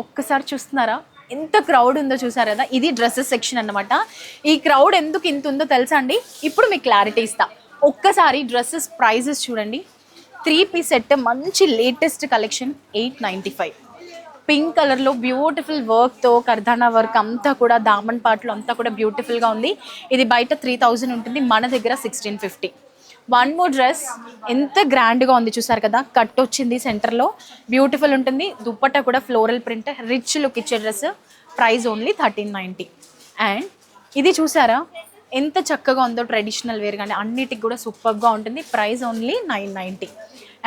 ఒక్కసారి చూస్తున్నారా ఎంత క్రౌడ్ ఉందో చూసారు కదా. ఇది డ్రెస్సెస్ సెక్షన్ అన్నమాట. ఈ క్రౌడ్ ఎందుకు ఇంత ఉందో తెలుసా అండి? ఇప్పుడు మీకు క్లారిటీ ఇస్తా. ఒక్కసారి డ్రెస్సెస్ ప్రైజెస్ చూడండి. 3-piece సెట్ మంచి లేటెస్ట్ కలెక్షన్ 895. పింక్ కలర్లో బ్యూటిఫుల్ వర్క్తో కర్దానా వర్క్ అంతా కూడా దామన్ పాటలు అంతా కూడా బ్యూటిఫుల్గా ఉంది. ఇది బయట 3000 ఉంటుంది, మన దగ్గర 1650. వన్ మోర్ డ్రెస్ ఎంత గ్రాండ్గా ఉంది చూసారు కదా. కట్ వచ్చింది, సెంటర్లో బ్యూటిఫుల్ ఉంటుంది. దుప్పట్టా కూడా ఫ్లోరల్ ప్రింట్, రిచ్ లుక్ ఇచ్చే డ్రెస్. Price only 1390. అండ్ ఇది చూసారా ఎంత చక్కగా ఉందో, ట్రెడిషనల్ వేర్ కానీ అన్నిటికి కూడా సూపర్గా ఉంటుంది. Price only 990.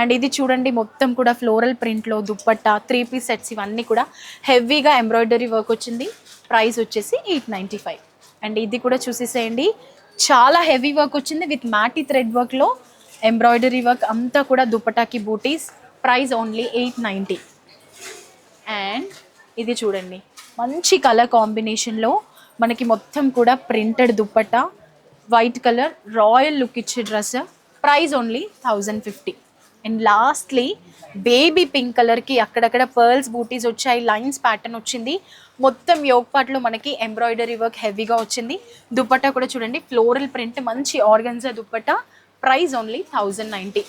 అండ్ ఇది చూడండి మొత్తం కూడా ఫ్లోరల్ ప్రింట్లో దుప్పట్టా, 3-piece సెట్స్ ఇవన్నీ కూడా హెవీగా ఎంబ్రాయిడరీ వర్క్ వచ్చింది. ప్రైస్ వచ్చేసి 895. అండ్ ఇది కూడా చూసేసేయండి, చాలా హెవీ వర్క్ వచ్చింది విత్ మ్యాటీ థ్రెడ్ వర్క్లో ఎంబ్రాయిడరీ వర్క్ అంతా కూడా దుప్పటాకి బూటీస్. Price only 890. అండ్ ఇది చూడండి మంచి కలర్ కాంబినేషన్లో మనకి మొత్తం కూడా printed dupatta, white colour royal look ఇచ్చే dress. Price only 1050. And lastly baby pink కలర్కి అక్కడక్కడ పర్ల్స్ బూటీస్ వచ్చాయి, లైన్స్ ప్యాటర్న్ వచ్చింది. మొత్తం యోగ్ పార్ట్లో మనకి ఎంబ్రాయిడరీ వర్క్ హెవీగా వచ్చింది. దుప్పట్టా కూడా చూడండి ఫ్లోరల్ ప్రింట్, మంచి ఆర్గన్జా దుప్పట్టా. Price only 1090.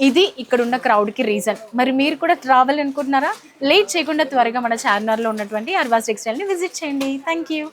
ఇది ఇక్కడున్న క్రౌడ్కి రీజన్. మరి మీరు కూడా ట్రావెల్ అనుకుంటున్నారా? లేట్ చేయకుండా త్వరగా మన చార్మినార్లో ఉన్నటువంటి అర్వాస్ టెక్స్టైల్ని విజిట్ చేయండి. Thank you.